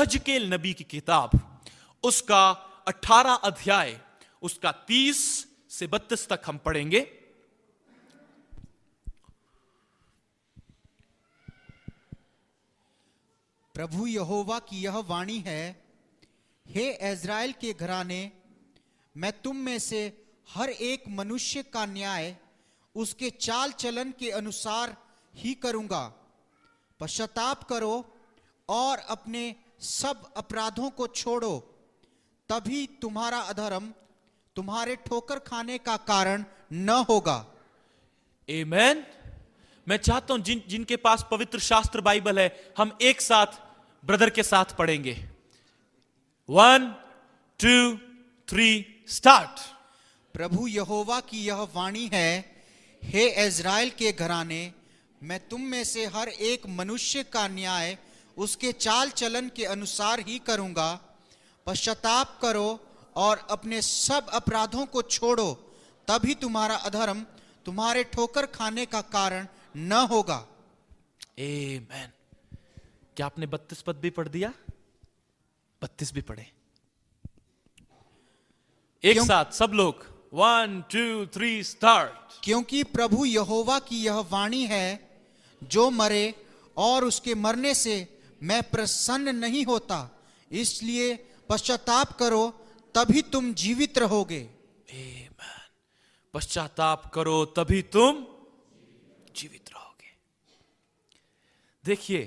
यहजकेल नबी की किताब, उसका 18 अध्याय, उसका 30 से 32 तक हम पढ़ेंगे। प्रभु यहोवा की यह वाणी है, हे इज़राइल के घराने, मैं तुम में से हर एक मनुष्य का न्याय उसके चाल चलन के अनुसार ही करूंगा। पश्चाताप करो और अपने सब अपराधों को छोड़ो, तभी तुम्हारा अधर्म तुम्हारे ठोकर खाने का कारण न होगा। आमीन। मैं चाहता हूं जिनके पास पवित्र शास्त्र बाइबल है, हम एक साथ ब्रदर के साथ पढ़ेंगे। 1 2 3 स्टार्ट। प्रभु यहोवा की यह वाणी है, हे इज़राइल के घराने, मैं तुम में से हर एक मनुष्य का न्याय उसके चाल चलन के अनुसार ही करूंगा। पश्चाताप करो और अपने सब अपराधों को छोड़ो, तभी तुम्हारा अधर्म तुम्हारे ठोकर खाने का कारण न होगा। आमीन। क्या आपने 32 पद भी पढ़ दिया? 32 भी पढ़े एक साथ सब लोग। 1 2 3 स्टार्ट। क्योंकि प्रभु यहोवा की यह वाणी है, जो मरे और उसके मरने से मैं प्रसन्न नहीं होता, इसलिए पश्चाताप करो, तभी तुम जीवित रहोगे। आमीन। पश्चाताप करो तभी तुम जीवित रहोगे। देखिए,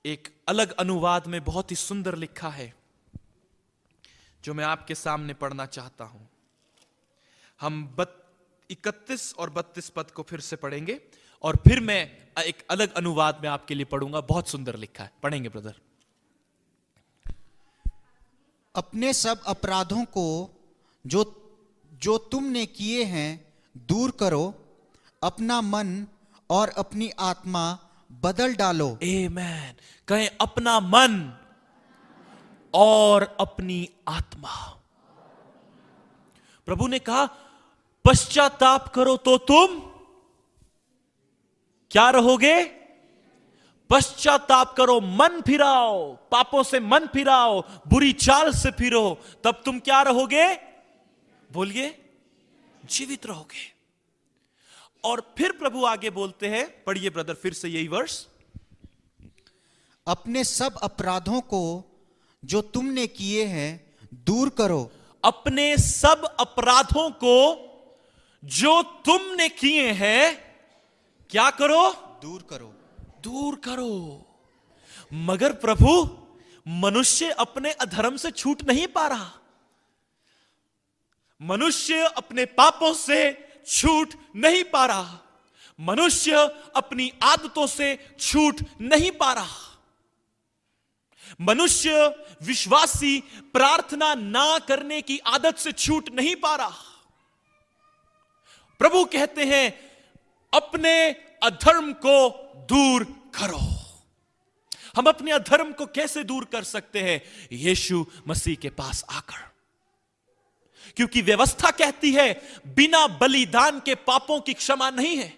एक अलग अनुवाद में बहुत ही सुंदर लिखा है, जो मैं आपके सामने पढ़ना चाहता हूं। हम 31 और 32 पद को फिर से पढ़ेंगे और फिर मैं एक अलग अनुवाद में आपके लिए पढ़ूंगा। बहुत सुंदर लिखा है, पढ़ेंगे ब्रदर। अपने सब अपराधों को जो तुमने किए हैं दूर करो, अपना मन और अपनी आत्मा बदल डालो। आमीन। कहें अपना मन और अपनी आत्मा। प्रभु ने कहा पश्चाताप करो तो तुम क्या रहोगे? पश्चाताप करो, मन फिराओ, पापों से मन फिराओ, बुरी चाल से फिरो, तब तुम क्या रहोगे? बोलिए, जीवित रहोगे। और फिर प्रभु आगे बोलते हैं, पढ़िए ब्रदर फिर से यही वर्ष। अपने सब अपराधों को जो तुमने किए हैं दूर करो। अपने सब अपराधों को जो तुमने किए हैं क्या करो? दूर करो। दूर करो। मगर प्रभु, मनुष्य अपने अधर्म से छूट नहीं पा रहा। मनुष्य अपने पापों से छूट नहीं पा रहा। मनुष्य अपनी आदतों से छूट नहीं पा रहा। मनुष्य विश्वासी प्रार्थना ना करने की आदत से छूट नहीं पा रहा। प्रभु कहते हैं अपने अधर्म को दूर करो। हम अपने अधर्म को कैसे दूर कर सकते हैं? यीशु मसीह के पास आकर। क्योंकि व्यवस्था कहती है बिना बलिदान के पापों की क्षमा नहीं है।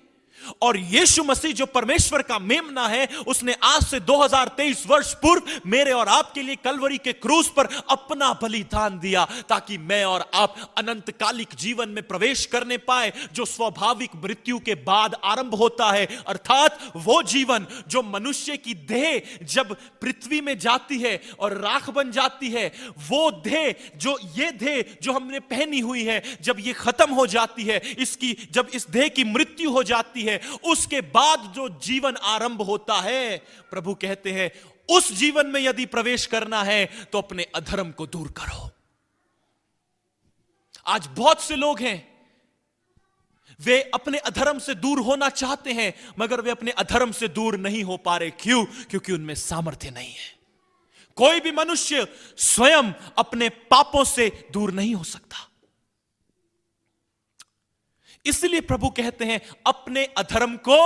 और यीशु मसीह जो परमेश्वर का मेमना है, उसने आज से 2023 वर्ष पूर्व मेरे और आपके लिए कलवरी के क्रूस पर अपना बलिदान दिया, ताकि मैं और आप अनंतकालिक जीवन में प्रवेश करने पाए, जो स्वाभाविक मृत्यु के बाद आरंभ होता है। अर्थात वो जीवन जो मनुष्य की देह जब पृथ्वी में जाती है और राख बन जाती है, वो देह, जो ये देह जो हमने पहनी हुई है, जब ये खत्म हो जाती है, इसकी जब इस देह की मृत्यु हो जाती है, उसके बाद जो जीवन आरंभ होता है, प्रभु कहते हैं उस जीवन में यदि प्रवेश करना है तो अपने अधर्म को दूर करो। आज बहुत से लोग हैं, वे अपने अधर्म से दूर होना चाहते हैं, मगर वे अपने अधर्म से दूर नहीं हो पा रहे। क्यों? क्योंकि उनमें सामर्थ्य नहीं है। कोई भी मनुष्य स्वयं अपने पापों से दूर नहीं हो सकता। इसलिए प्रभु कहते हैं अपने अधर्म को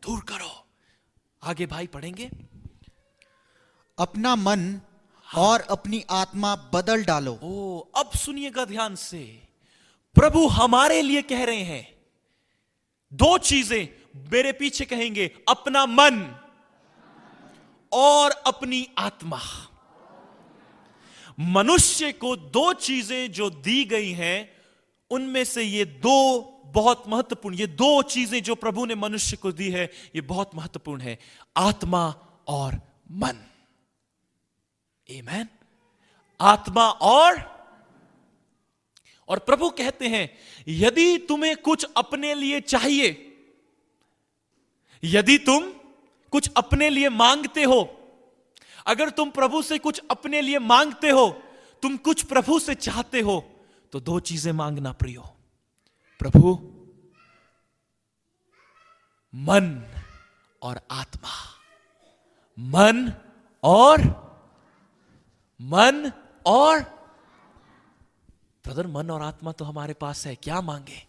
दूर करो। आगे भाई पढ़ेंगे। अपना मन और अपनी आत्मा बदल डालो। अब सुनिएगा ध्यान से। प्रभु हमारे लिए कह रहे हैं दो चीजें, मेरे पीछे कहेंगे अपना मन और अपनी आत्मा। मनुष्य को दो चीजें जो दी गई हैं, उनमें से ये दो बहुत महत्वपूर्ण, ये दो चीजें जो प्रभु ने मनुष्य को दी है, ये बहुत महत्वपूर्ण है, आत्मा और मन। आमीन। आत्मा और प्रभु कहते हैं, यदि तुम्हें कुछ अपने लिए चाहिए, यदि तुम कुछ अपने लिए मांगते हो, अगर तुम प्रभु से कुछ अपने लिए मांगते हो, तुम कुछ प्रभु से चाहते हो, तो दो चीजें मांगना प्रियो। प्रभु, मन और आत्मा। मन और ब्रदर, मन और आत्मा तो हमारे पास है, क्या मांगे?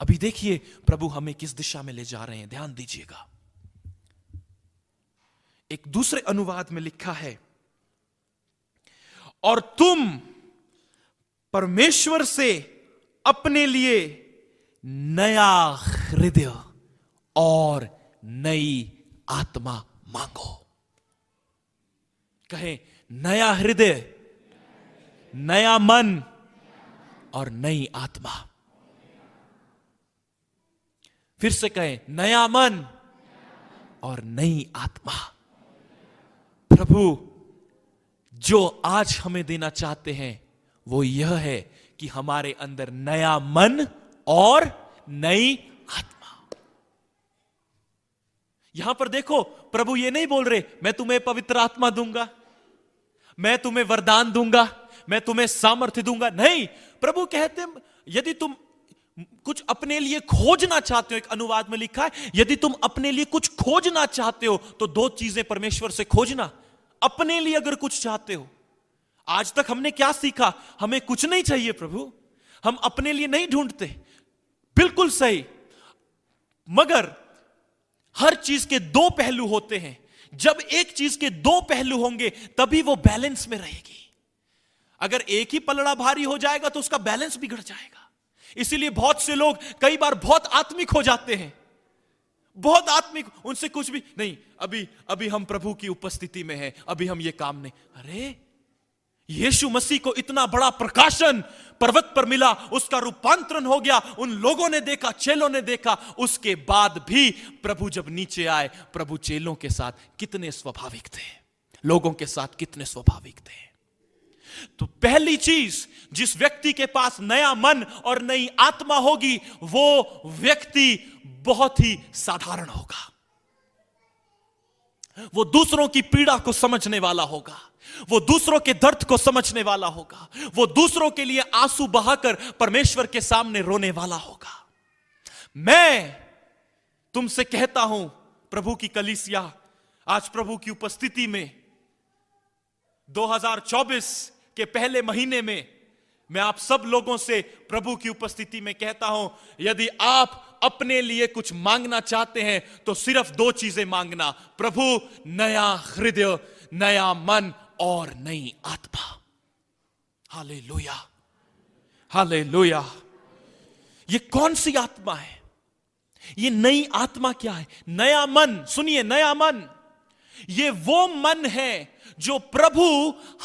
अभी देखिए प्रभु हमें किस दिशा में ले जा रहे हैं, ध्यान दीजिएगा। एक दूसरे अनुवाद में लिखा है, और तुम परमेश्वर से अपने लिए नया हृदय और नई आत्मा मांगो। कहें, नया हृदय, नया मन और नई आत्मा। फिर से कहें, नया मन और नई आत्मा। प्रभु जो आज हमें देना चाहते हैं वो यह है कि हमारे अंदर नया मन और नई आत्मा। यहां पर देखो, प्रभु ये नहीं बोल रहे मैं तुम्हें पवित्र आत्मा दूंगा, मैं तुम्हें वरदान दूंगा, मैं तुम्हें सामर्थ्य दूंगा। नहीं, प्रभु कहते हैं यदि तुम कुछ अपने लिए खोजना चाहते हो, एक अनुवाद में लिखा है, यदि तुम अपने लिए कुछ खोजना चाहते हो तो दो चीजें परमेश्वर से खोजना। अपने लिए अगर कुछ चाहते हो, आज तक हमने क्या सीखा? हमें कुछ नहीं चाहिए प्रभु, हम अपने लिए नहीं ढूंढते, बिल्कुल सही। मगर हर चीज के दो पहलू होते हैं। जब एक चीज के दो पहलू होंगे तभी वो बैलेंस में रहेगी। अगर एक ही पलड़ा भारी हो जाएगा तो उसका बैलेंस बिगड़ जाएगा। इसीलिए बहुत से लोग कई बार बहुत आत्मिक हो जाते हैं, बहुत आत्मिक, उनसे कुछ भी नहीं, अभी हम प्रभु की उपस्थिति में हैं, अभी हम ये काम नहीं। अरे यीशु मसीह को इतना बड़ा प्रकाशन पर्वत पर मिला, उसका रूपांतरण हो गया, उन लोगों ने देखा, चेलों ने देखा, उसके बाद भी प्रभु जब नीचे आए, प्रभु चेलों के साथ कितने स्वाभाविक थे, लोगों के साथ कितने स्वाभाविक थे। तो पहली चीज, जिस व्यक्ति के पास नया मन और नई आत्मा होगी, वो व्यक्ति बहुत ही साधारण होगा। वो दूसरों की पीड़ा को समझने वाला होगा, वो दूसरों के दर्द को समझने वाला होगा, वो दूसरों के लिए आंसू बहाकर परमेश्वर के सामने रोने वाला होगा। मैं तुमसे कहता हूं, प्रभु की कलीसिया, आज प्रभु की उपस्थिति में 2024 के पहले महीने में मैं आप सब लोगों से प्रभु की उपस्थिति में कहता हूं, यदि आप अपने लिए कुछ मांगना चाहते हैं तो सिर्फ दो चीजें मांगना। प्रभु, नया हृदय, नया मन और नई आत्मा। Hallelujah, hallelujah. ये कौन सी आत्मा है? ये नई आत्मा क्या है? नया मन, सुनिए, नया मन, ये वो मन है जो प्रभु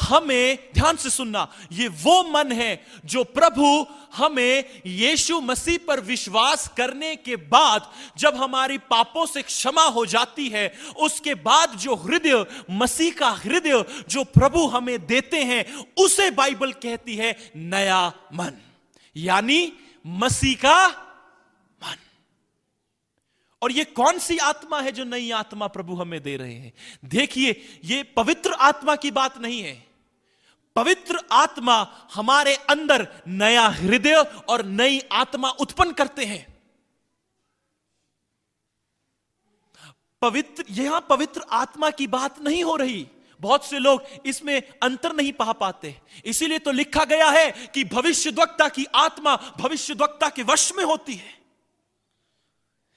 हमें, ध्यान से सुनना, ये वो मन है जो प्रभु हमें यीशु मसीह पर विश्वास करने के बाद, जब हमारी पापों से क्षमा हो जाती है, उसके बाद जो हृदय, मसीह का हृदय जो प्रभु हमें देते हैं, उसे बाइबल कहती है नया मन, यानी मसीह का मन। और ये कौन सी आत्मा है जो नई आत्मा प्रभु हमें दे रहे हैं? देखिए, ये पवित्र आत्मा की बात नहीं है। पवित्र आत्मा हमारे अंदर नया हृदय और नई आत्मा उत्पन्न करते हैं। यहां पवित्र आत्मा की बात नहीं हो रही। बहुत से लोग इसमें अंतर नहीं पा पाते। इसीलिए तो लिखा गया है कि भविष्यद्वक्ता की आत्मा भविष्यद्वक्ता के वश में होती है।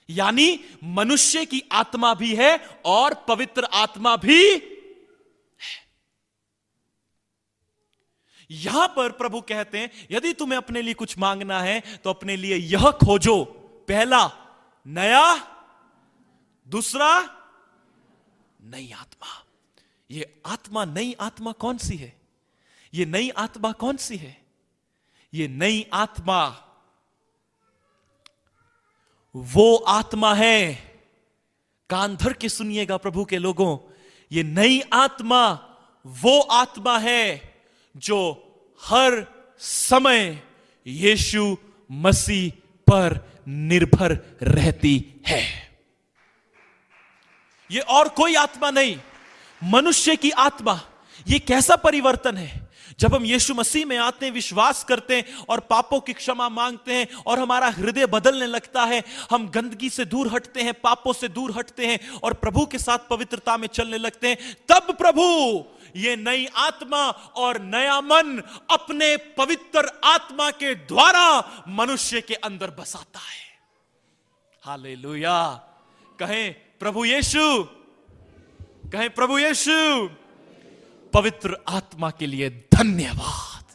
यानी मनुष्य की आत्मा भी है और पवित्र आत्मा भी है। यहां पर प्रभु कहते हैं, यदि तुम्हें अपने लिए कुछ मांगना है तो अपने लिए यह खोजो, पहला नया, दूसरा नई आत्मा। ये आत्मा, नई आत्मा कौन सी है? ये नई आत्मा कौन सी है? ये नई आत्मा वो आत्मा है, कान धर के सुनिएगा प्रभु के लोगों, ये नई आत्मा वो आत्मा है जो हर समय यीशु मसीह पर निर्भर रहती है। ये और कोई आत्मा नहीं, मनुष्य की आत्मा। ये कैसा परिवर्तन है? जब हम यीशु मसीह में आते हैं, विश्वास करते हैं और पापों की क्षमा मांगते हैं और हमारा हृदय बदलने लगता है, हम गंदगी से दूर हटते हैं, पापों से दूर हटते हैं और प्रभु के साथ पवित्रता में चलने लगते हैं, तब प्रभु ये नई आत्मा और नया मन अपने पवित्र आत्मा के द्वारा मनुष्य के अंदर बसाता है। हालेलुया। कहें प्रभु यीशु, कहें प्रभु यीशु। पवित्र आत्मा के लिए धन्यवाद।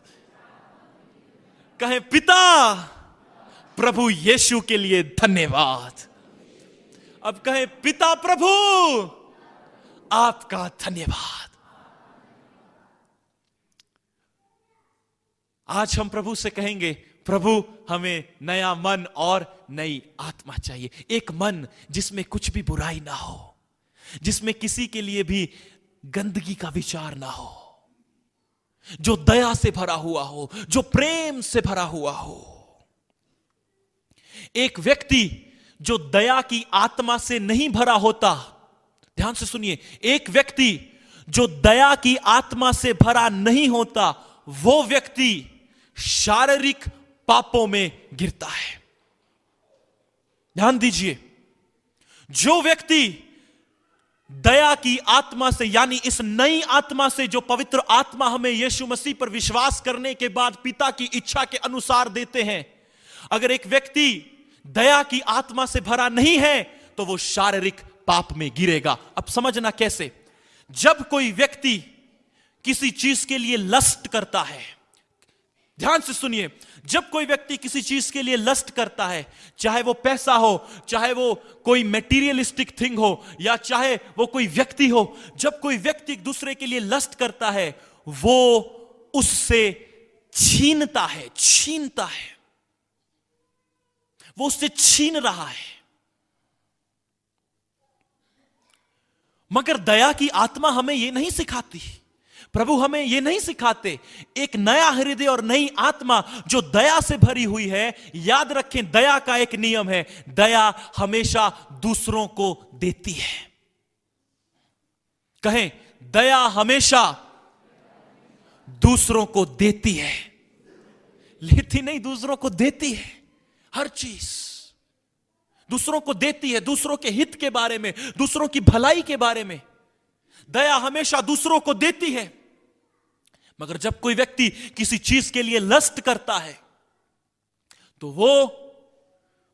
कहें पिता, प्रभु यीशु के लिए धन्यवाद। अब कहें पिता प्रभु, आपका धन्यवाद। आज हम प्रभु से कहेंगे, प्रभु हमें नया मन और नई आत्मा चाहिए। एक मन जिसमें कुछ भी बुराई ना हो, जिसमें किसी के लिए भी गंदगी का विचार ना हो, जो दया से भरा हुआ हो, जो प्रेम से भरा हुआ हो। एक व्यक्ति जो दया की आत्मा से नहीं भरा होता, ध्यान से सुनिए, एक व्यक्ति जो दया की आत्मा से भरा नहीं होता, वो व्यक्ति शारीरिक पापों में गिरता है। ध्यान दीजिए, जो व्यक्ति दया की आत्मा से, यानी इस नई आत्मा से जो पवित्र आत्मा हमें यीशु मसीह पर विश्वास करने के बाद पिता की इच्छा के अनुसार देते हैं, अगर एक व्यक्ति दया की आत्मा से भरा नहीं है तो वो शारीरिक पाप में गिरेगा। अब समझना कैसे? जब कोई व्यक्ति किसी चीज के लिए लस्ट करता है, ध्यान से सुनिए, जब कोई व्यक्ति किसी चीज के लिए लस्ट करता है, चाहे वो पैसा हो, चाहे वो कोई मेटीरियलिस्टिक थिंग हो, या चाहे वो कोई व्यक्ति हो, जब कोई व्यक्ति एक दूसरे के लिए लस्ट करता है, वो उससे छीनता है, वो उससे छीन रहा है। मगर दया की आत्मा हमें यह नहीं सिखाती, प्रभु हमें यह नहीं सिखाते। एक नया हृदय और नई आत्मा जो दया से भरी हुई है, याद रखें, दया का एक नियम है, दया हमेशा दूसरों को देती है। कहें, दया हमेशा दूसरों को देती है, लेती नहीं, दूसरों को देती है। हर चीज दूसरों को देती है, दूसरों के हित के बारे में, दूसरों की भलाई के बारे में। दया हमेशा दूसरों को देती है। मगर जब कोई व्यक्ति किसी चीज के लिए लस्ट करता है तो वो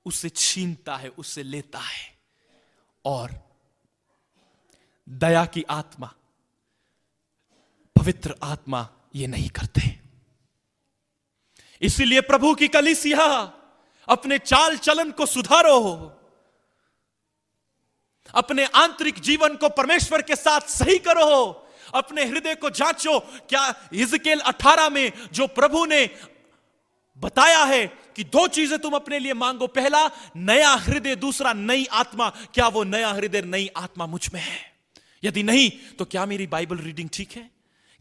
उससे छीनता है, उससे लेता है। और दया की आत्मा, पवित्र आत्मा ये नहीं करते। इसीलिए प्रभु की कलीसिया, अपने चाल चलन को सुधारो, अपने आंतरिक जीवन को परमेश्वर के साथ सही करो, अपने हृदय को जांचो। क्या हिजकेल 18 में जो प्रभु ने बताया है कि दो चीजें तुम अपने लिए मांगो, पहला नया हृदय, दूसरा नई आत्मा, क्या वो नया हृदय, नई आत्मा मुझ में है? यदि नहीं तो क्या मेरी बाइबल रीडिंग ठीक है?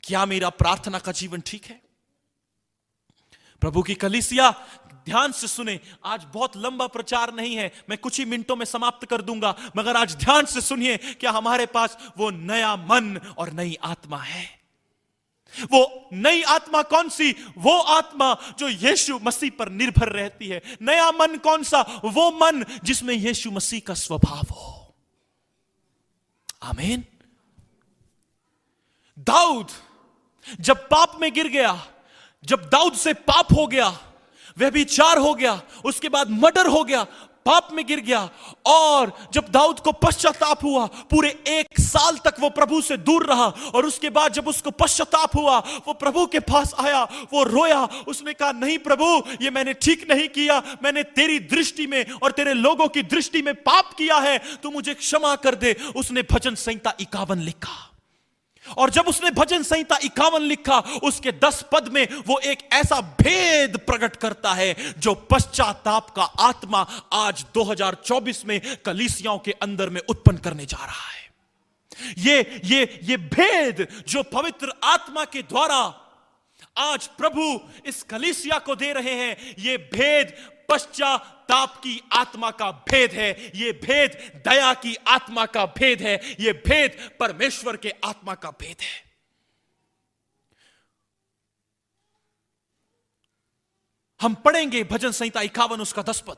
क्या मेरा प्रार्थना का जीवन ठीक है? प्रभु की कलीसिया, ध्यान से सुने, आज बहुत लंबा प्रचार नहीं है, मैं कुछ ही मिनटों में समाप्त कर दूंगा, मगर आज ध्यान से सुनिए, क्या हमारे पास वो नया मन और नई आत्मा है? वो नई आत्मा कौन सी? वो आत्मा जो यीशु मसीह पर निर्भर रहती है। नया मन कौन सा? वो मन जिसमें यीशु मसीह का स्वभाव हो। आमीन। दाऊद जब पाप में गिर गया, जब दाऊद से पाप हो गया, व्यभिचार हो गया, उसके बाद मर्डर हो गया, पाप में गिर गया, और जब दाऊद को पश्चाताप हुआ, पूरे 1 साल तक वो प्रभु से दूर रहा, और उसके बाद जब उसको पश्चाताप हुआ, वो प्रभु के पास आया, वो रोया, उसने कहा, नहीं प्रभु, ये मैंने ठीक नहीं किया, मैंने तेरी दृष्टि में और तेरे लोगों की दृष्टि में पाप किया है, तू मुझे क्षमा कर दे। उसने भजन संहिता 51 लिखा। और जब उसने भजन संहिता 51 लिखा, उसके 10 पद में वो एक ऐसा भेद प्रकट करता है जो पश्चाताप का आत्मा आज 2024 में कलीसियाओं के अंदर में उत्पन्न करने जा रहा है। ये भेद जो पवित्र आत्मा के द्वारा आज प्रभु इस कलीसिया को दे रहे हैं, ये भेद पश्चाताप की आत्मा का भेद है, ये भेद दया की आत्मा का भेद है, ये भेद परमेश्वर के आत्मा का भेद है। हम पढ़ेंगे भजन संहिता 51 उसका 10 पद।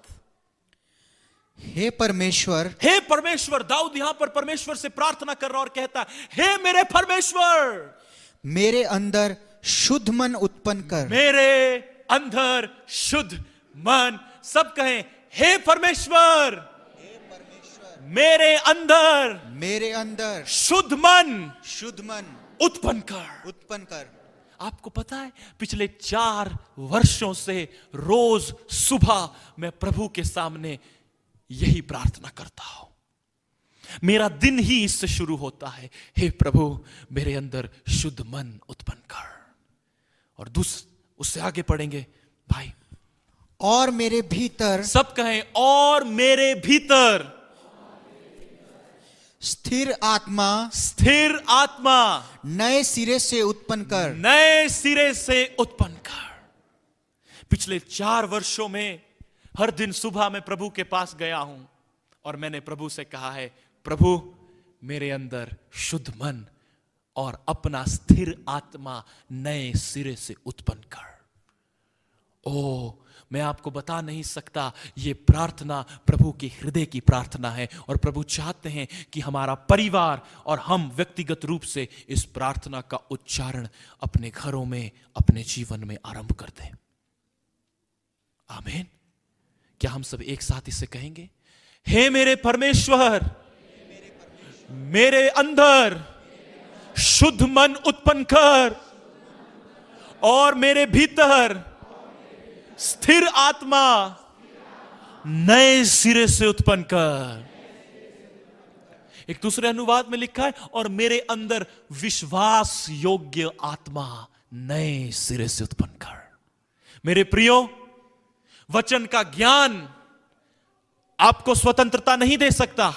हे परमेश्वर, हे परमेश्वर, दाऊद यहां पर परमेश्वर से प्रार्थना कर रहा और कहता है, हे मेरे परमेश्वर, मेरे अंदर शुद्ध मन उत्पन्न कर। मेरे अंदर शुद्ध मन, सब कहें, हे परमेश्वर, मेरे अंदर शुद्ध मन उत्पन्न कर। आपको पता है, पिछले 4 वर्षों से रोज सुबह मैं प्रभु के सामने यही प्रार्थना करता हूं। मेरा दिन ही इससे शुरू होता है, हे प्रभु मेरे अंदर शुद्ध मन उत्पन्न कर। और उससे आगे पढ़ेंगे भाई, और मेरे भीतर, सब कहें, और मेरे भीतर स्थिर आत्मा नए सिरे से उत्पन्न कर। पिछले 4 वर्षों में हर दिन सुबह मैं प्रभु के पास गया हूं और मैंने प्रभु से कहा है, प्रभु मेरे अंदर शुद्ध मन और अपना स्थिर आत्मा नए सिरे से उत्पन्न कर। ओ, मैं आपको बता नहीं सकता, ये प्रार्थना प्रभु के हृदय की प्रार्थना है और प्रभु चाहते हैं कि हमारा परिवार और हम व्यक्तिगत रूप से इस प्रार्थना का उच्चारण अपने घरों में, अपने जीवन में आरंभ कर दें। आमीन। क्या हम सब एक साथ इसे कहेंगे? हे मेरे परमेश्वर, मेरे अंदर शुद्ध मन उत्पन्न कर और मेरे भीतर स्थिर आत्मा नए सिरे से उत्पन्न कर। एक दूसरे अनुवाद में लिखा है, और मेरे अंदर विश्वास योग्य आत्मा नए सिरे से उत्पन्न कर। मेरे प्रियो, वचन का ज्ञान आपको स्वतंत्रता नहीं दे सकता।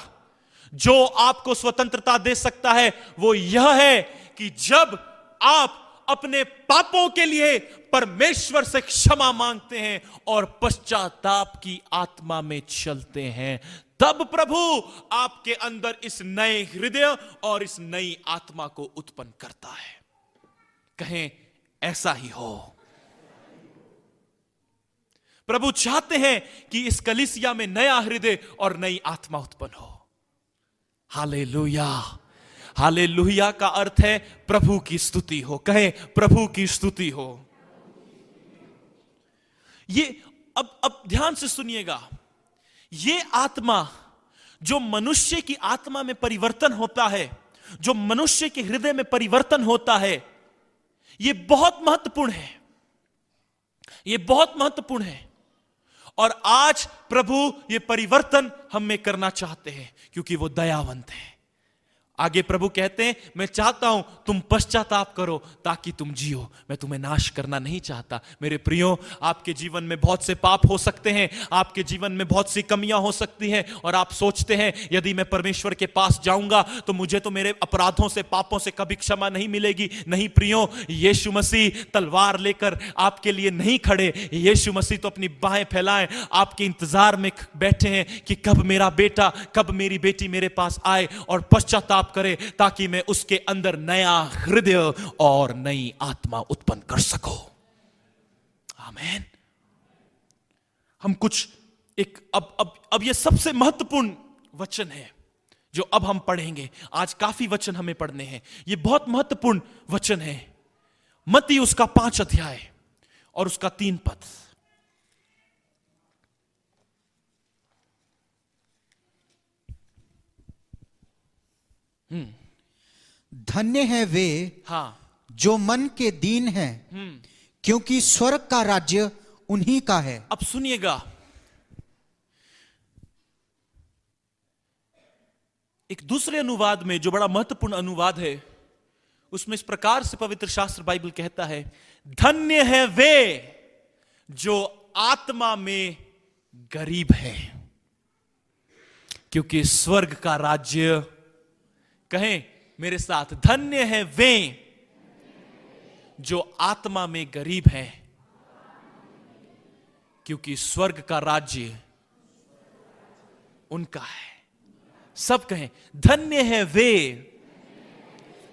जो आपको स्वतंत्रता दे सकता है वो यह है कि जब आप अपने पापों के लिए परमेश्वर से क्षमा मांगते हैं और पश्चाताप की आत्मा में चलते हैं, तब प्रभु आपके अंदर इस नए हृदय और इस नई आत्मा को उत्पन्न करता है। कहें, ऐसा ही हो। प्रभु चाहते हैं कि इस कलीसिया में नया हृदय और नई आत्मा उत्पन्न हो। हालेलुया। हालेलुया का अर्थ है प्रभु की स्तुति हो। कहें, प्रभु की स्तुति हो। ये अब ध्यान से सुनिएगा, ये आत्मा जो मनुष्य की आत्मा में परिवर्तन होता है, जो मनुष्य के हृदय में परिवर्तन होता है, ये बहुत महत्वपूर्ण है। ये बहुत महत्वपूर्ण है। और आज प्रभु ये परिवर्तन हम में करना चाहते हैं क्योंकि वो दयावंत है। आगे प्रभु कहते हैं, मैं चाहता हूं तुम पश्चाताप करो ताकि तुम जियो। मैं तुम्हें नाश करना नहीं चाहता। मेरे प्रियो, आपके जीवन में बहुत से पाप हो सकते हैं, आपके जीवन में बहुत सी कमियां हो सकती हैं और आप सोचते हैं यदि मैं परमेश्वर के पास जाऊंगा तो मुझे तो मेरे अपराधों से, पापों से कभी क्षमा नहीं मिलेगी। नहीं प्रियो, यीशु मसीह तलवार लेकर आपके लिए नहीं खड़े। यीशु मसीह तो अपनी बाहें फैलाए आपके इंतजार में बैठे हैं कि कब मेरा बेटा, कब मेरी बेटी मेरे पास आए और पश्चाताप करे ताकि मैं उसके अंदर नया हृदय और नई आत्मा उत्पन्न कर सकूं। आमीन। हम कुछ एक अब ये सबसे महत्वपूर्ण वचन है जो अब हम पढ़ेंगे। आज काफी वचन हमें पढ़ने हैं। ये बहुत महत्वपूर्ण वचन है। मत्ती उसका 5 अध्याय और उसका 3 पद। धन्य है वे जो मन के दीन हैं, क्योंकि स्वर्ग का राज्य उन्हीं का है। अब सुनिएगा, एक दूसरे अनुवाद में जो बड़ा महत्वपूर्ण अनुवाद है उसमें इस प्रकार से पवित्र शास्त्र बाइबल कहता है, धन्य है वे जो आत्मा में गरीब है, क्योंकि स्वर्ग का राज्य, कहें मेरे साथ, धन्य है वे जो आत्मा में गरीब है, क्योंकि स्वर्ग का राज्य उनका है। सब कहें, धन्य है वे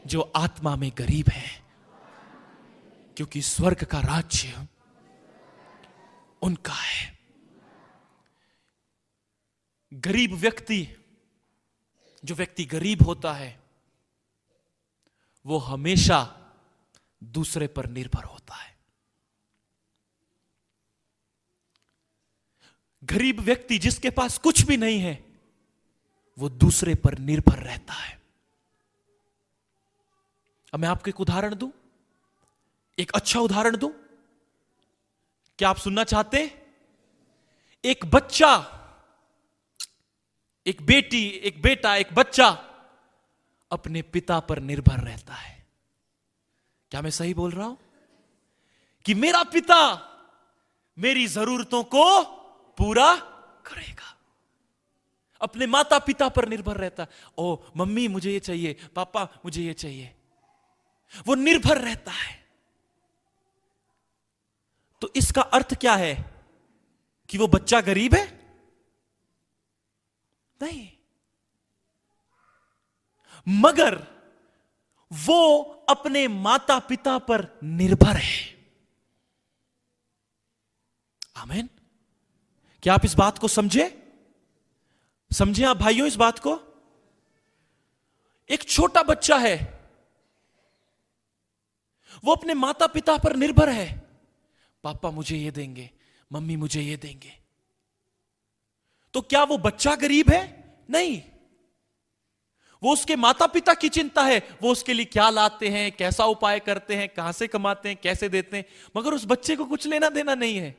जो आत्मा में गरीब है, क्योंकि स्वर्ग का राज्य उनका है। गरीब व्यक्ति, जो व्यक्ति गरीब होता है, वो हमेशा दूसरे पर निर्भर होता है। गरीब व्यक्ति जिसके पास कुछ भी नहीं है, वो दूसरे पर निर्भर रहता है। अब मैं आपको एक उदाहरण दूं, एक अच्छा उदाहरण दूं। क्या आप सुनना चाहते हैं? एक बच्चा, एक बेटी, एक बेटा, एक बच्चा अपने पिता पर निर्भर रहता है। क्या मैं सही बोल रहा हूं? कि मेरा पिता मेरी जरूरतों को पूरा करेगा। अपने माता पिता पर निर्भर रहता है। ओ मम्मी मुझे ये चाहिए, पापा मुझे ये चाहिए। वो निर्भर रहता है। तो इसका अर्थ क्या है? कि वो बच्चा गरीब है? नहीं, मगर वो अपने माता पिता पर निर्भर है। आमीन। क्या आप इस बात को समझे? समझे आप भाइयों इस बात को? एक छोटा बच्चा है, वो अपने माता पिता पर निर्भर है। पापा मुझे ये देंगे, मम्मी मुझे ये देंगे। तो क्या वो बच्चा गरीब है? नहीं। वो उसके माता पिता की चिंता है, वो उसके लिए क्या लाते हैं, कैसा उपाय करते हैं, कहां से कमाते हैं, कैसे देते हैं, मगर उस बच्चे को कुछ लेना देना नहीं है।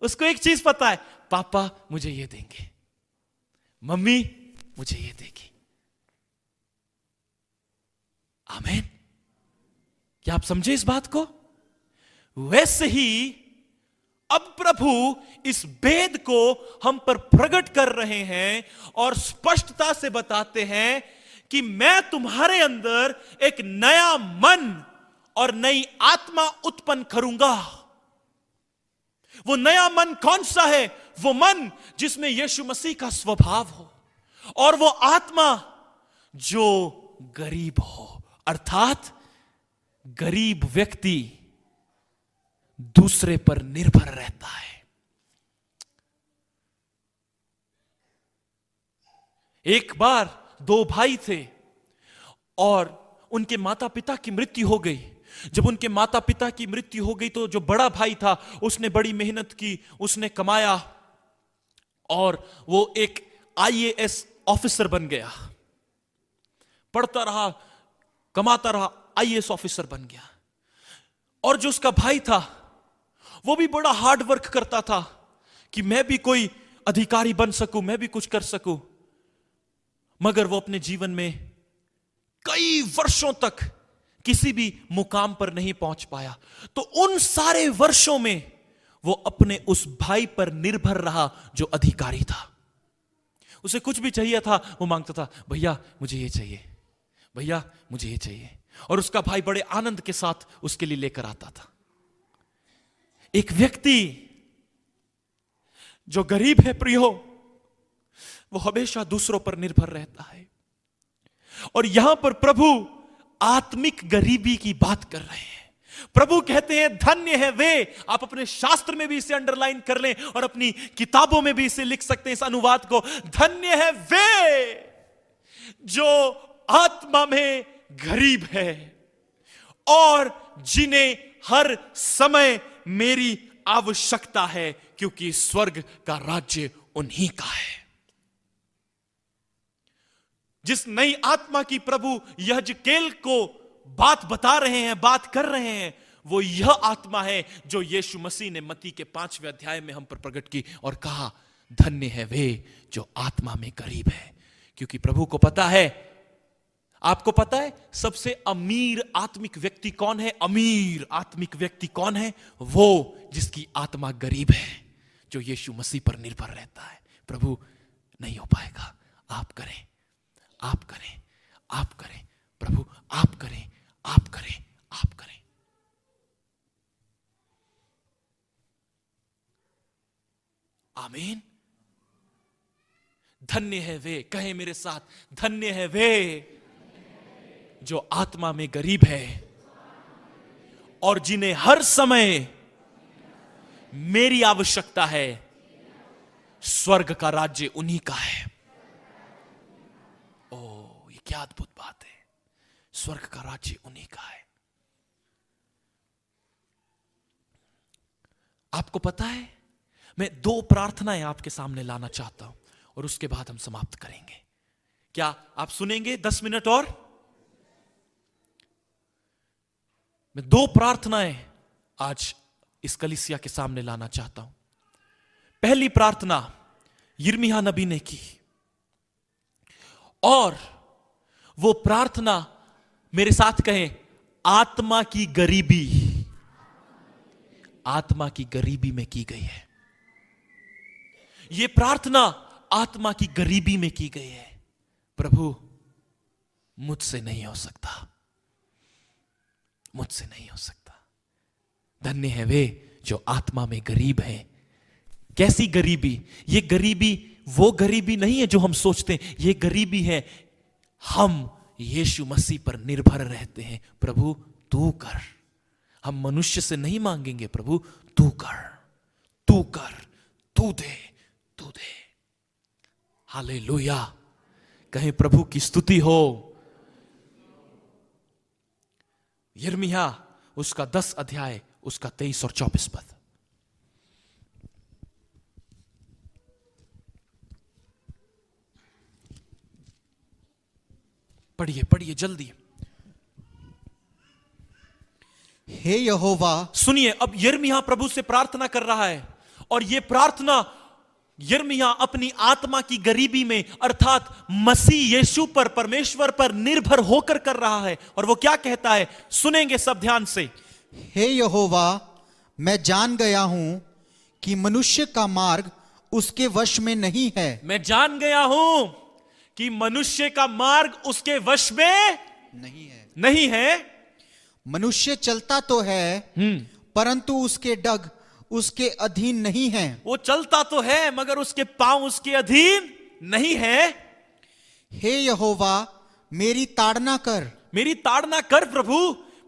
उसको एक चीज पता है, पापा मुझे ये देंगे, मम्मी मुझे ये देगी। आमीन। क्या आप समझे इस बात को? वैसे ही अब प्रभु इस भेद को हम पर प्रकट कर रहे हैं और स्पष्टता से बताते हैं कि मैं तुम्हारे अंदर एक नया मन और नई आत्मा उत्पन्न करूंगा। वो नया मन कौन सा है? वो मन जिसमें यीशु मसीह का स्वभाव हो, और वो आत्मा जो गरीब हो। अर्थात गरीब व्यक्ति दूसरे पर निर्भर रहता है। एक बार दो भाई थे और उनके माता पिता की मृत्यु हो गई। जब उनके माता पिता की मृत्यु हो गई तो जो बड़ा भाई था उसने बड़ी मेहनत की, उसने कमाया और वो एक IAS ऑफिसर बन गया। पढ़ता रहा, कमाता रहा, IAS ऑफिसर बन गया। और जो उसका भाई था वो भी बड़ा हार्ड वर्क करता था कि मैं भी कोई अधिकारी बन सकूं, मैं भी कुछ कर सकूं। मगर वो अपने जीवन में कई वर्षों तक किसी भी मुकाम पर नहीं पहुंच पाया। तो उन सारे वर्षों में वो अपने उस भाई पर निर्भर रहा जो अधिकारी था। उसे कुछ भी चाहिए था वो मांगता था, भैया मुझे ये चाहिए, भैया मुझे ये चाहिए। और उसका भाई बड़े आनंद के साथ उसके लिए लेकर आता था। एक व्यक्ति जो गरीब है प्रियो, वो हमेशा दूसरों पर निर्भर रहता है। और यहां पर प्रभु आत्मिक गरीबी की बात कर रहे हैं। प्रभु कहते हैं धन्य है वे, आप अपने शास्त्र में भी इसे अंडरलाइन कर लें और अपनी किताबों में भी इसे लिख सकते हैं इस अनुवाद को। धन्य है वे जो आत्मा में गरीब है और जिन्हें हर समय मेरी आवश्यकता है, क्योंकि स्वर्ग का राज्य उन्हीं का है। जिस नई आत्मा की प्रभु यहजकेल को बात बता रहे हैं, बात कर रहे हैं, वो यह आत्मा है जो यीशु मसीह ने मत्ती के 5वें अध्याय में हम पर प्रकट की और कहा धन्य है वे जो आत्मा में गरीब है। क्योंकि प्रभु को पता है आपको पता है सबसे अमीर आत्मिक व्यक्ति कौन है? अमीर आत्मिक व्यक्ति कौन है? वो जिसकी आत्मा गरीब है, जो यीशु मसीह पर निर्भर रहता है। प्रभु नहीं हो पाएगा, आप करें, आप करें, आप करें, प्रभु आप करें, आप करें, आप करें। आमीन। धन्य है वे, कहे मेरे साथ, धन्य है वे जो आत्मा में गरीब है और जिन्हें हर समय मेरी आवश्यकता है। स्वर्ग का राज्य उन्हीं का है। ओ, ये क्या अद्भुत बात है। स्वर्ग का राज्य उन्हीं का है। आपको पता है, मैं 2 प्रार्थनाएं आपके सामने लाना चाहता हूं और उसके बाद हम समाप्त करेंगे। क्या आप सुनेंगे 10 मिनट और? मैं 2 प्रार्थनाएं आज इस कलीसिया के सामने लाना चाहता हूं। पहली प्रार्थना यिर्मयाह नबी ने की और वो प्रार्थना मेरे साथ कहें, आत्मा की गरीबी, आत्मा की गरीबी में की गई है। ये प्रार्थना आत्मा की गरीबी में की गई है। प्रभु मुझसे नहीं हो सकता, मुझसे नहीं हो सकता। धन्य है वे जो आत्मा में गरीब हैं। कैसी गरीबी? ये गरीबी वो गरीबी नहीं है जो हम सोचते हैं। ये गरीबी है, हम यीशु मसीह पर निर्भर रहते हैं। प्रभु तू कर, हम मनुष्य से नहीं मांगेंगे। प्रभु तू कर, तू कर, तू दे, तू दे। हालेलुया, कहें प्रभु की स्तुति हो। यिर्मयाह उसका 10 अध्याय, उसका 23 और 24 पद। पढ़िए पढ़िए जल्दी। हे यहोवा, सुनिए, अब यिर्मयाह प्रभु से प्रार्थना कर रहा है और यह प्रार्थना यिर्मयाह अपनी आत्मा की गरीबी में अर्थात मसीह यीशु पर, परमेश्वर पर निर्भर होकर कर रहा है। और वो क्या कहता है, सुनेंगे सब ध्यान से। हे यहोवा, मैं जान गया हूं कि मनुष्य का मार्ग उसके वश में नहीं है। मैं जान गया हूं कि मनुष्य का मार्ग उसके वश में नहीं है। मनुष्य चलता तो है परंतु उसके डग उसके अधीन नहीं है। वो चलता तो है मगर उसके पांव उसके अधीन नहीं है। हे यहोवा, मेरी ताड़ना कर, मेरी ताड़ना कर प्रभु,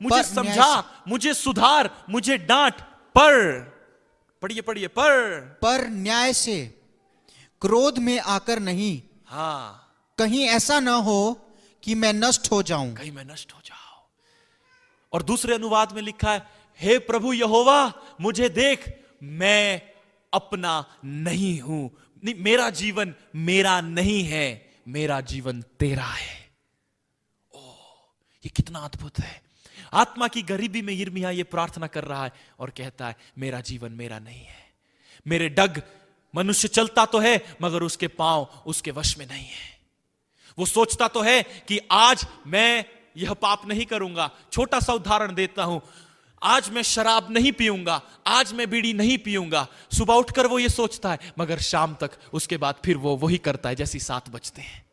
मुझे पर समझा, मुझे सुधार, मुझे डांट। पर पढ़िए पढ़िए, पर न्याय से, क्रोध में आकर नहीं। हाँ, कहीं ऐसा ना हो कि मैं नष्ट हो जाऊं। कहीं मैं नष्ट हो जाऊं। और दूसरे अनुवाद में लिखा है, हे प्रभु यहोवा, मुझे देख, मैं अपना नहीं हूं। नहीं, मेरा जीवन मेरा नहीं है, मेरा जीवन तेरा है। ओ, ये कितना अद्भुत है। आत्मा की गरीबी में यिर्मयाह ये प्रार्थना कर रहा है और कहता है, मेरा जीवन मेरा नहीं है। मेरे डग, मनुष्य चलता तो है मगर उसके पांव उसके वश में नहीं है। वो सोचता तो है कि आज मैं यह पाप नहीं करूंगा। छोटा सा उदाहरण देता हूं, आज मैं शराब नहीं पीऊंगा, आज मैं बीड़ी नहीं पीऊंगा। सुबह उठकर वो ये सोचता है मगर शाम तक उसके बाद फिर वो वही करता है जैसे 7 बजते हैं।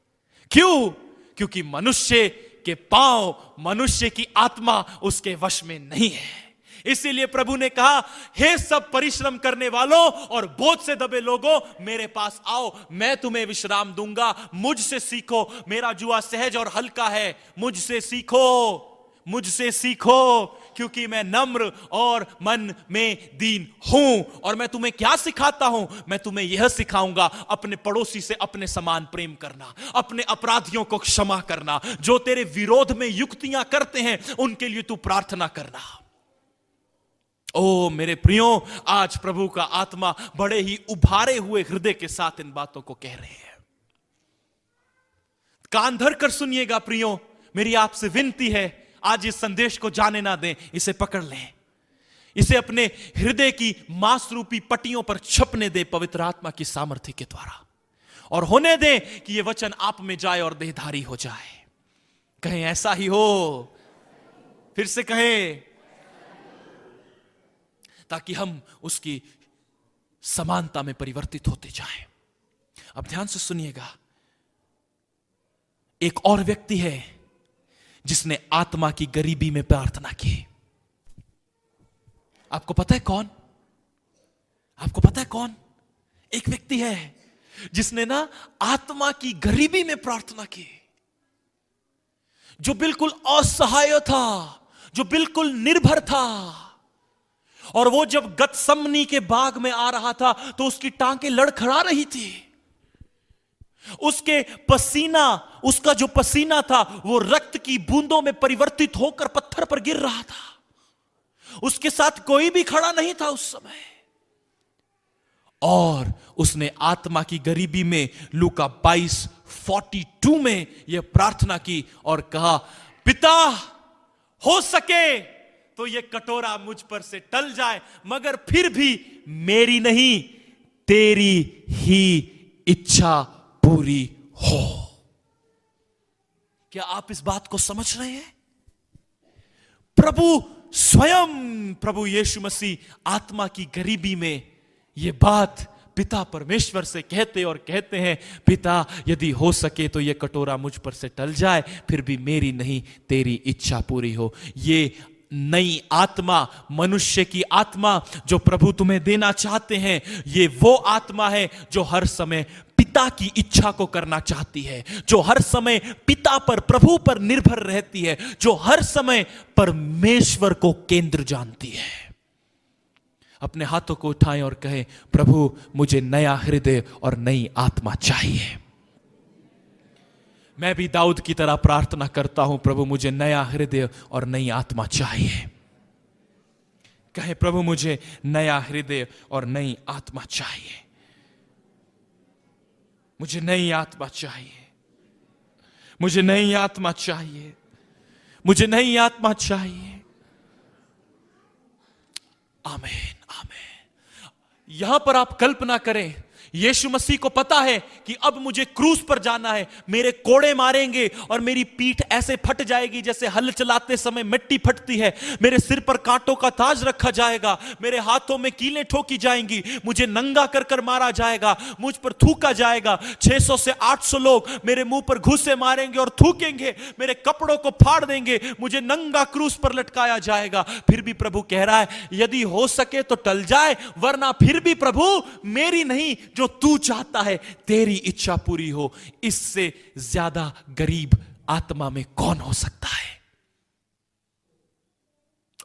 क्यों? क्योंकि मनुष्य के पांव, मनुष्य की आत्मा उसके वश में नहीं है। इसीलिए प्रभु ने कहा, हे सब परिश्रम करने वालों और बोझ से दबे लोगों, मेरे पास आओ, मैं तुम्हें विश्राम दूंगा। मुझसे सीखो, मेरा जुआ सहज और हल्का है। मुझसे सीखो, मुझसे सीखो, क्योंकि मैं नम्र और मन में दीन हूं। और मैं तुम्हें क्या सिखाता हूं? मैं तुम्हें यह सिखाऊंगा, अपने पड़ोसी से अपने समान प्रेम करना, अपने अपराधियों को क्षमा करना, जो तेरे विरोध में युक्तियां करते हैं उनके लिए तू प्रार्थना करना। ओ मेरे प्रियो, आज प्रभु का आत्मा बड़े ही उभारे हुए हृदय के साथ इन बातों को कह रहे हैं। कान धर कर सुनिएगा प्रियो, मेरी आपसे विनती है, आज इस संदेश को जाने ना दें, इसे पकड़ लें, इसे अपने हृदय की मांस रूपी पट्टियों पर छपने दें पवित्र आत्मा की सामर्थ्य के द्वारा, और होने दें कि यह वचन आप में जाए और देहधारी हो जाए। कहें ऐसा ही हो, फिर से कहें, ताकि हम उसकी समानता में परिवर्तित होते जाएं। अब ध्यान से सुनिएगा, एक और व्यक्ति है जिसने आत्मा की गरीबी में प्रार्थना की। आपको पता है कौन? आपको पता है कौन? एक व्यक्ति है जिसने ना आत्मा की गरीबी में प्रार्थना की, जो बिल्कुल असहाय था, जो बिल्कुल निर्भर था। और वो जब गतसमनी के बाग में आ रहा था तो उसकी टांगें लड़खड़ा रही थी। उसके पसीना, उसका जो पसीना था वो रक्त की बूंदों में परिवर्तित होकर पत्थर पर गिर रहा था। उसके साथ कोई भी खड़ा नहीं था उस समय। और उसने आत्मा की गरीबी में लूका 22:42 में यह प्रार्थना की और कहा, पिता हो सके तो यह कटोरा मुझ पर से टल जाए, मगर फिर भी मेरी नहीं तेरी ही इच्छा पूरी हो। क्या आप इस बात को समझ रहे हैं? प्रभु स्वयं, प्रभु यीशु मसीह आत्मा की गरीबी में यह बात पिता परमेश्वर से कहते और कहते हैं, पिता यदि हो सके तो यह कटोरा मुझ पर से टल जाए, फिर भी मेरी नहीं तेरी इच्छा पूरी हो। ये नई आत्मा, मनुष्य की आत्मा जो प्रभु तुम्हें देना चाहते हैं, ये वो आत्मा है जो हर समय पिता की इच्छा को करना चाहती है, जो हर समय पिता पर, प्रभु पर निर्भर रहती है, जो हर समय परमेश्वर को केंद्र जानती है। अपने हाथों को उठाएं और कहें, प्रभु मुझे नया हृदय और नई आत्मा चाहिए। मैं भी दाऊद की तरह प्रार्थना करता हूं, प्रभु मुझे नया हृदय और नई आत्मा चाहिए। कहे, प्रभु मुझे नया हृदय और नई आत्मा चाहिए, मुझे नई आत्मा चाहिए, मुझे नई आत्मा चाहिए, मुझे नई आत्मा चाहिए। आमीन, आमीन। यहां पर आप कल्पना करें, यीशु मसीह को पता है कि अब मुझे क्रूस पर जाना है, मेरे कोड़े मारेंगे और मेरी पीठ ऐसे फट जाएगी जैसे हल चलाते समय मिट्टी फटती है, मेरे सिर पर कांटों का ताज रखा जाएगा, मेरे हाथों में कीलें ठोकी जाएंगी, मुझे नंगा कर कर मारा जाएगा, मुझ पर थूका जाएगा, 600 से 800 लोग मेरे मुंह पर घूंसे मारेंगे और थूकेंगे, मेरे कपड़ों को फाड़ देंगे, मुझे नंगा क्रूस पर लटकाया जाएगा। फिर भी प्रभु कह रहा है, यदि हो सके तो टल जाए, वरना फिर भी प्रभु मेरी नहीं, जो तू चाहता है तेरी इच्छा पूरी हो। इससे ज्यादा गरीब आत्मा में कौन हो सकता है?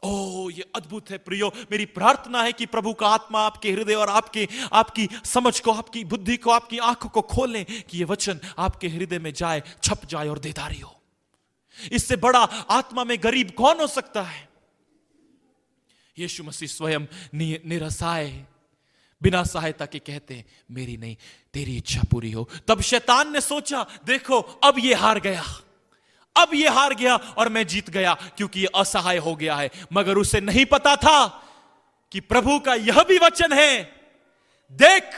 ओ, ये अद्भुत है प्रियो। मेरी प्रार्थना है कि प्रभु का आत्मा आपके हृदय और आपकी समझ को, आपकी बुद्धि को, आपकी आंखों को खोलें कि ये वचन आपके हृदय में जाए, छप जाए और देदारी हो। इससे बड़ा आत्मा में गरीब कौन हो सकता है? यीशु मसीह स्वयं निरसाय, बिना सहायता के कहते हैं, मेरी नहीं तेरी इच्छा पूरी हो। तब शैतान ने सोचा, देखो अब ये हार गया, अब ये हार गया और मैं जीत गया, क्योंकि ये असहाय हो गया है। मगर उसे नहीं पता था कि प्रभु का यह भी वचन है, देख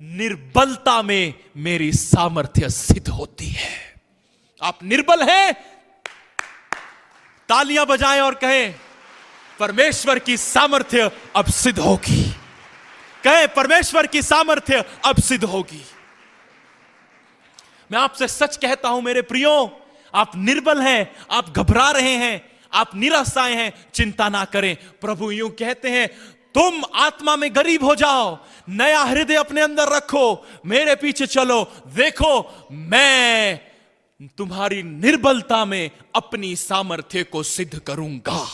निर्बलता में मेरी सामर्थ्य सिद्ध होती है। आप निर्बल हैं, तालियां बजाएं और कहें, परमेश्वर की सामर्थ्य अब सिद्ध होगी। कहे, परमेश्वर की सामर्थ्य अब सिद्ध होगी। मैं आपसे सच कहता हूं मेरे प्रियो, आप निर्बल हैं, आप घबरा रहे हैं, आप निराशाएं हैं, चिंता ना करें। प्रभु यूं कहते हैं, तुम आत्मा में गरीब हो जाओ, नया हृदय अपने अंदर रखो, मेरे पीछे चलो, देखो मैं तुम्हारी निर्बलता में अपनी सामर्थ्य को सिद्ध करूंगा।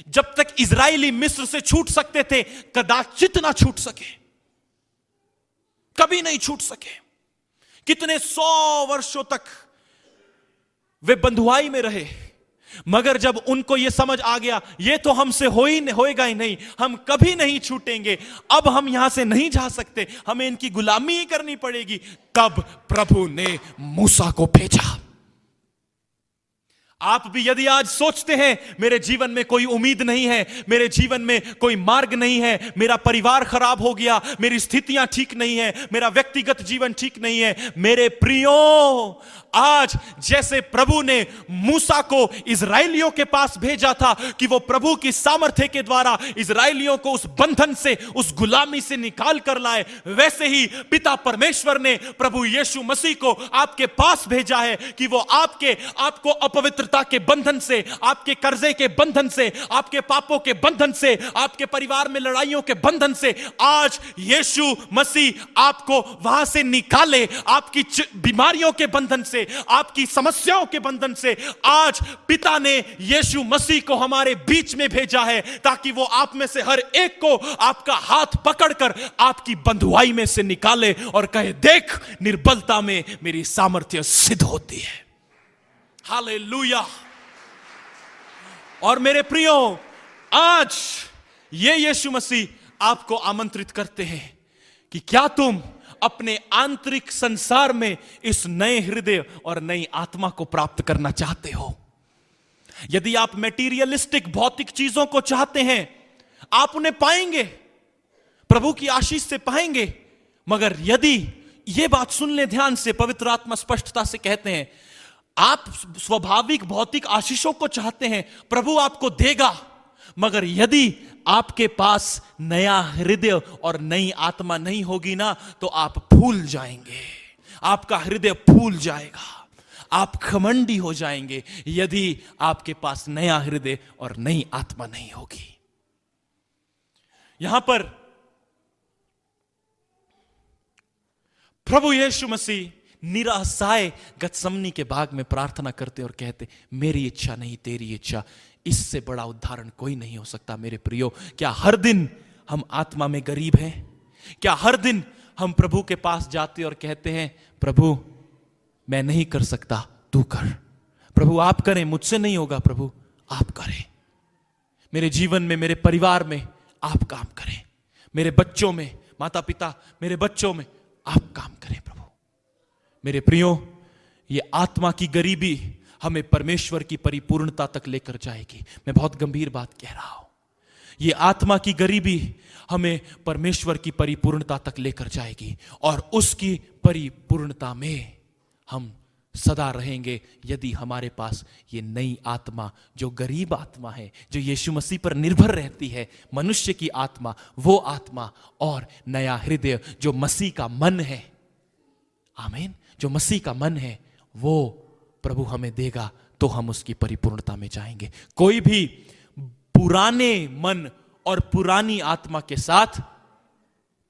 जब तक इजरायली मिस्र से छूट सकते थे, कदाचित ना छूट सके, कभी नहीं छूट सके। कितने 100 वर्षों तक वे बंधुआई में रहे, मगर जब उनको यह समझ आ गया, यह तो हमसे होएगा ही नहीं, हम कभी नहीं छूटेंगे, अब हम यहां से नहीं जा सकते, हमें इनकी गुलामी ही करनी पड़ेगी, तब प्रभु ने मूसा को भेजा। आप भी यदि आज सोचते हैं मेरे जीवन में कोई उम्मीद नहीं है, मेरे जीवन में कोई मार्ग नहीं है, मेरा परिवार खराब हो गया, मेरी स्थितियां ठीक नहीं है, मेरा व्यक्तिगत जीवन ठीक नहीं है, मेरे प्रियो, आज जैसे प्रभु ने मूसा को इजराइलियों के पास भेजा था कि वो प्रभु की सामर्थ्य के द्वारा इजराइलियों को उस बंधन से, उस गुलामी से निकाल कर लाए, वैसे ही पिता परमेश्वर ने प्रभु यीशु मसीह को आपके पास भेजा है कि वो आपको अपवित्रता के बंधन से, आपके कर्जे के बंधन से, आपके पापों के बंधन से, आपके परिवार में लड़ाइयों के बंधन से आज यीशु मसीह आपको वहां से निकाले, आपकी बीमारियों के बंधन से, आपकी समस्याओं के बंधन से। आज पिता ने यीशु मसीह को हमारे बीच में भेजा है ताकि वो आप में से हर एक को आपका हाथ पकड़कर आपकी बंधुआई में से निकाले और कहे, देख निर्बलता में मेरी सामर्थ्य सिद्ध होती है। हालेलुया। और मेरे प्रियो, आज ये यीशु मसीह आपको आमंत्रित करते हैं कि क्या तुम अपने आंतरिक संसार में इस नए हृदय और नई आत्मा को प्राप्त करना चाहते हो? यदि आप मेटीरियलिस्टिक भौतिक चीजों को चाहते हैं, आप उन्हें पाएंगे, प्रभु की आशीष से पाएंगे। मगर यदि यह बात सुन ले ध्यान से, पवित्र आत्मा स्पष्टता से कहते हैं, आप स्वाभाविक भौतिक आशीषों को चाहते हैं, प्रभु आपको देगा। मगर यदि आपके पास नया हृदय और नई आत्मा नहीं होगी ना, तो आप फूल जाएंगे, आपका हृदय फूल जाएगा, आप घमंडी हो जाएंगे यदि आपके पास नया हृदय और नई आत्मा नहीं होगी। यहां पर प्रभु यीशु मसीह निराशाए गतसमनी के बाग में प्रार्थना करते और कहते, मेरी इच्छा नहीं तेरी इच्छा, इससे बड़ा उदाहरण कोई नहीं हो सकता। मेरे प्रियो, क्या हर दिन हम आत्मा में गरीब हैं? क्या हर दिन हम प्रभु के पास जाते और कहते हैं, प्रभु मैं नहीं कर सकता, तू कर, प्रभु आप करें, मुझसे नहीं होगा, प्रभु आप करें, मेरे जीवन में, मेरे परिवार में आप काम करें, मेरे बच्चों में, माता पिता मेरे बच्चों में आप काम करें प्रभु। मेरे प्रियो, ये आत्मा की गरीबी हमें परमेश्वर की परिपूर्णता तक लेकर जाएगी। मैं बहुत गंभीर बात कह रहा हूं। ये आत्मा की गरीबी हमें परमेश्वर की परिपूर्णता तक लेकर जाएगी और उसकी परिपूर्णता में हम सदा रहेंगे यदि हमारे पास ये नई आत्मा, जो गरीब आत्मा है, जो यीशु मसीह पर निर्भर रहती है, मनुष्य की आत्मा, वो आत्मा, और नया हृदय जो मसीह का मन है, आमीन, जो मसीह का मन है, वो प्रभु हमें देगा, तो हम उसकी परिपूर्णता में जाएंगे। कोई भी पुराने मन और पुरानी आत्मा के साथ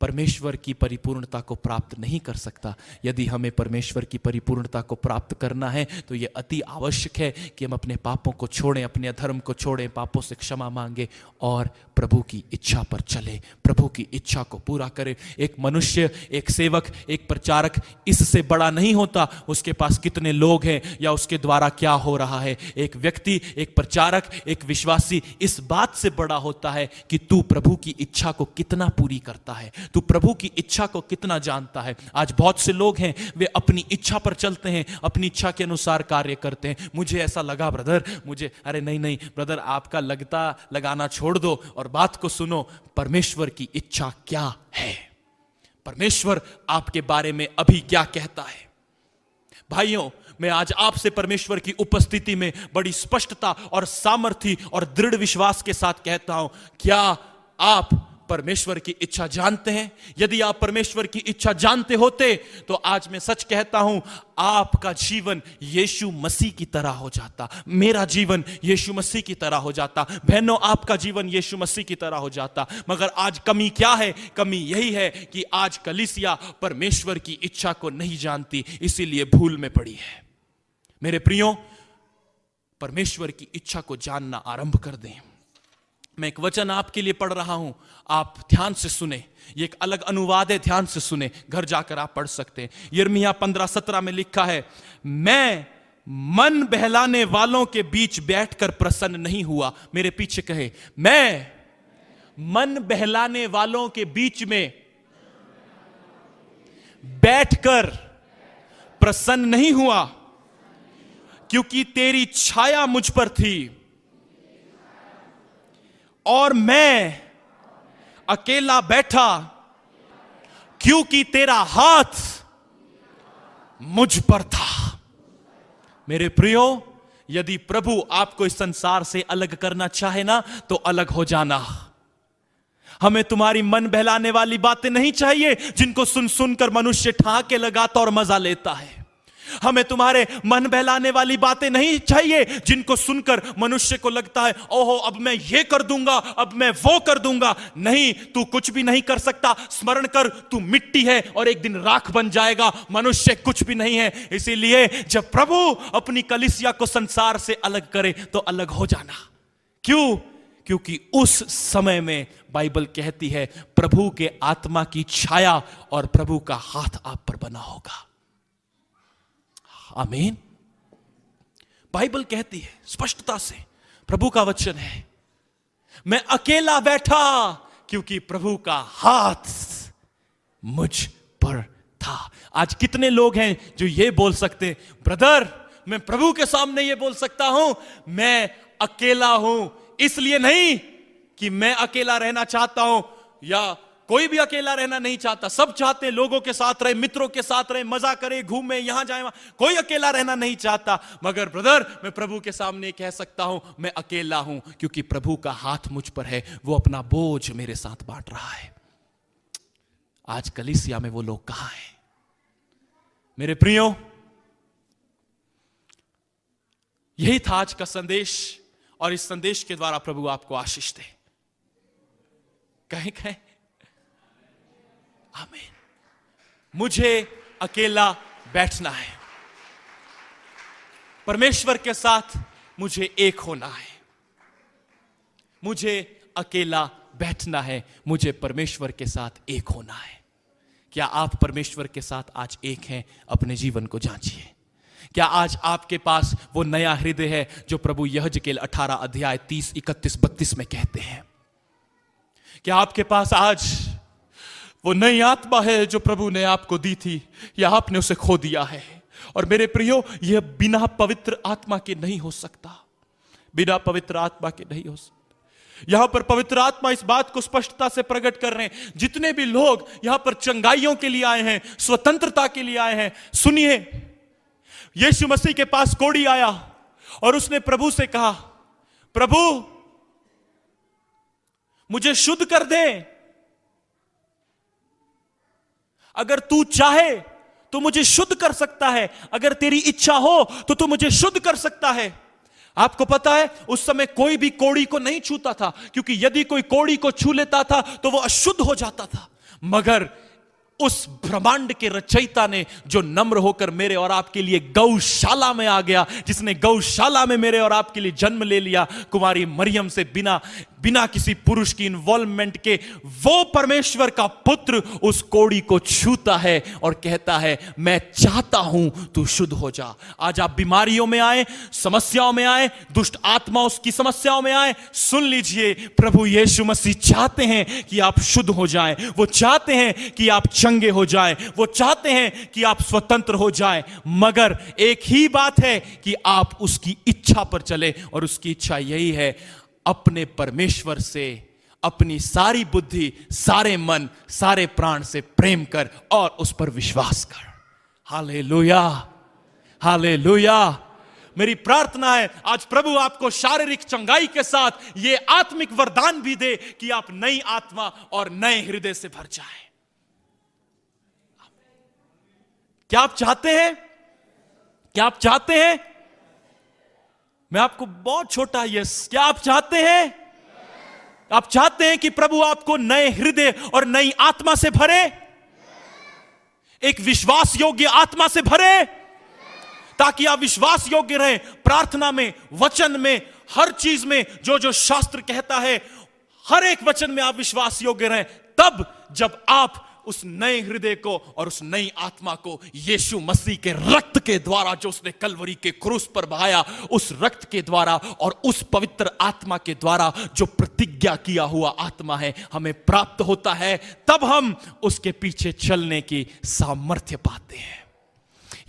परमेश्वर की परिपूर्णता को प्राप्त नहीं कर सकता। यदि हमें परमेश्वर की परिपूर्णता को प्राप्त करना है तो यह अति आवश्यक है कि हम अपने पापों को छोड़ें, अपने अधर्म को छोड़ें, पापों से क्षमा मांगे और प्रभु की इच्छा पर चले, प्रभु की इच्छा को पूरा करें। एक मनुष्य, एक सेवक, एक प्रचारक इससे बड़ा नहीं होता उसके पास कितने लोग हैं या उसके द्वारा क्या हो रहा है। एक व्यक्ति, एक प्रचारक, एक विश्वासी इस बात से बड़ा होता है कि तू प्रभु की इच्छा को कितना पूरी करता है, तू प्रभु की इच्छा को कितना जानता है। आज बहुत से लोग हैं, वे अपनी इच्छा पर चलते हैं, अपनी इच्छा के अनुसार कार्य करते हैं। मुझे ऐसा लगा ब्रदर, मुझे, अरे नहीं नहीं ब्रदर, आपका लगाना छोड़ दो और बात को सुनो। परमेश्वर की इच्छा क्या है? परमेश्वर आपके बारे में अभी क्या कहता है? भाइयों, मैं आज आपसे परमेश्वर की उपस्थिति में बड़ी स्पष्टता और सामर्थ्य और दृढ़ विश्वास के साथ कहता हूं, क्या आप परमेश्वर की इच्छा जानते हैं? यदि आप परमेश्वर की इच्छा जानते होते तो आज मैं सच कहता हूं, आपका जीवन यीशु मसीह की तरह हो जाता, मेरा जीवन यीशु मसीह की तरह हो जाता, बहनों आपका जीवन यीशु मसीह की तरह हो जाता। मगर आज कमी क्या है? कमी यही है कि आज कलीसिया परमेश्वर की इच्छा को नहीं जानती, इसीलिए भूल में पड़ी है। मेरे प्रियो, परमेश्वर की इच्छा को जानना आरंभ कर दें। मैं एक वचन आपके लिए पढ़ रहा हूं, आप ध्यान से सुने। ये एक अलग अनुवाद है, ध्यान से सुने, घर जाकर आप पढ़ सकते हैं। यिर्मयाह 15:17 में लिखा है, मैं मन बहलाने वालों के बीच बैठकर प्रसन्न नहीं हुआ। मेरे पीछे कहे, मैं मन बहलाने वालों के बीच में बैठकर प्रसन्न नहीं हुआ, क्योंकि तेरी छाया मुझ पर थी और मैं अकेला बैठा, क्योंकि तेरा हाथ मुझ पर था। मेरे प्रियो, यदि प्रभु आपको इस संसार से अलग करना चाहे ना, तो अलग हो जाना। हमें तुम्हारी मन बहलाने वाली बातें नहीं चाहिए जिनको सुन सुनकर मनुष्य ठहाके लगाता और मजा लेता है। हमें तुम्हारे मन बहलाने वाली बातें नहीं चाहिए जिनको सुनकर मनुष्य को लगता है ओहो अब मैं ये कर दूंगा, अब मैं वो कर दूंगा। नहीं, तू कुछ भी नहीं कर सकता। स्मरण कर, तू मिट्टी है और एक दिन राख बन जाएगा। मनुष्य कुछ भी नहीं है। इसीलिए जब प्रभु अपनी कलीसिया को संसार से अलग करे तो अलग हो जाना। क्यों? क्योंकि उस समय में बाइबल कहती है प्रभु के आत्मा की छाया और प्रभु का हाथ आप पर बना होगा। आमीन। बाइबल कहती है स्पष्टता से, प्रभु का वचन है, मैं अकेला बैठा क्योंकि प्रभु का हाथ मुझ पर था। आज कितने लोग हैं जो ये बोल सकते, ब्रदर मैं प्रभु के सामने ये बोल सकता हूं मैं अकेला हूं, इसलिए नहीं कि मैं अकेला रहना चाहता हूं या कोई भी अकेला रहना नहीं चाहता। सब चाहते हैं लोगों के साथ रहे, मित्रों के साथ रहे, मजा करे, घूमे, यहां जाए वहां। कोई अकेला रहना नहीं चाहता। मगर ब्रदर मैं प्रभु के सामने कह सकता हूं मैं अकेला हूं क्योंकि प्रभु का हाथ मुझ पर है, वो अपना बोझ मेरे साथ बांट रहा है। आज कलीसिया में वो लोग कहां हैं? मेरे प्रियो, यही था आज का संदेश और इस संदेश के द्वारा प्रभु आपको आशीष दे। कहें आमीन। मुझे अकेला बैठना है, परमेश्वर के साथ मुझे एक होना है। मुझे अकेला बैठना है, मुझे परमेश्वर के साथ एक होना है। क्या आप परमेश्वर के साथ आज एक हैं? अपने जीवन को जांचिए। क्या आज आपके पास वो नया हृदय है जो प्रभु यहजकेल 18 अध्याय 30, 31, 32 में कहते हैं? क्या आपके पास आज वो नई आत्मा है जो प्रभु ने आपको दी थी, या आपने उसे खो दिया है? और मेरे प्रियो, यह बिना पवित्र आत्मा के नहीं हो सकता, बिना पवित्र आत्मा के नहीं हो सकता। यहां पर पवित्र आत्मा इस बात को स्पष्टता से प्रकट कर रहे हैं। जितने भी लोग यहां पर चंगाइयों के लिए आए हैं, स्वतंत्रता के लिए आए हैं, सुनिए, यीशु मसीह के पास कोढ़ी आया और उसने प्रभु से कहा, प्रभु मुझे शुद्ध कर दे, अगर तू चाहे तो मुझे शुद्ध कर सकता है, अगर तेरी इच्छा हो तो तू मुझे शुद्ध कर सकता है। आपको पता है उस समय कोई भी कोढ़ी को नहीं छूता था, क्योंकि यदि कोई कोढ़ी को छू लेता था तो वो अशुद्ध हो जाता था। मगर उस ब्रह्मांड के रचयिता ने, जो नम्र होकर मेरे और आपके लिए गौशाला में आ गया, जिसने गौशाला में मेरे और आपके लिए जन्म ले लिया, कुमारी मरियम से बिना किसी पुरुष की इन्वॉल्वमेंट के, वो परमेश्वर का पुत्र उस कोढ़ी को छूता है और कहता है मैं चाहता हूं तू शुद्ध हो जा। आज आप बीमारियों में आए, समस्याओं में आए, दुष्ट आत्माओं की समस्याओं में आए, सुन लीजिए, प्रभु यीशु मसीह चाहते हैं कि आप शुद्ध हो जाएं। वो चाहते हैं कि आप चंगे हो जाएं, वो चाहते हैं कि आप स्वतंत्र हो जाएं। मगर एक ही बात है कि आप उसकी इच्छा पर चले, और उसकी इच्छा यही है, अपने परमेश्वर से अपनी सारी बुद्धि, सारे मन, सारे प्राण से प्रेम कर और उस पर विश्वास कर। Hallelujah, hallelujah. मेरी प्रार्थना है आज प्रभु आपको शारीरिक चंगाई के साथ ये आत्मिक वरदान भी दे कि आप नई आत्मा और नए हृदय से भर जाएं। क्या आप चाहते हैं? क्या आप चाहते हैं? मैं आपको बहुत छोटा यस, क्या आप चाहते हैं? आप चाहते हैं कि प्रभु आपको नए हृदय और नई आत्मा से भरे, एक विश्वास योग्य आत्मा से भरे, ताकि आप विश्वास योग्य रहें प्रार्थना में, वचन में, हर चीज में। जो शास्त्र कहता है हर एक वचन में आप विश्वास योग्य रहें। तब जब आप उस नए हृदय को और उस नई आत्मा को यीशु मसीह के रक्त के द्वारा, जो उसने कलवरी के क्रूस पर बहाया, उस रक्त के द्वारा और उस पवित्र आत्मा के द्वारा जो प्रतिज्ञा किया हुआ आत्मा है हमें प्राप्त होता है, तब हम उसके पीछे चलने की सामर्थ्य पाते हैं।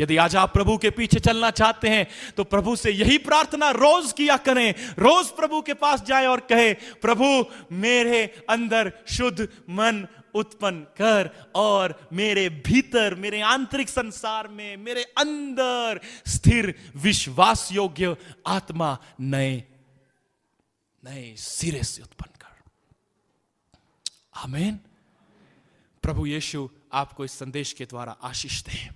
यदि आज आप प्रभु के पीछे चलना चाहते हैं तो प्रभु से यही प्रार्थना रोज किया करें। रोज प्रभु के पास जाएं और कहें, प्रभु मेरे अंदर शुद्ध मन उत्पन्न कर और मेरे भीतर, मेरे आंतरिक संसार में, मेरे अंदर स्थिर विश्वास योग्य आत्मा नए सिरे से उत्पन्न कर। आमीन। प्रभु यीशु आपको इस संदेश के द्वारा आशीष दे।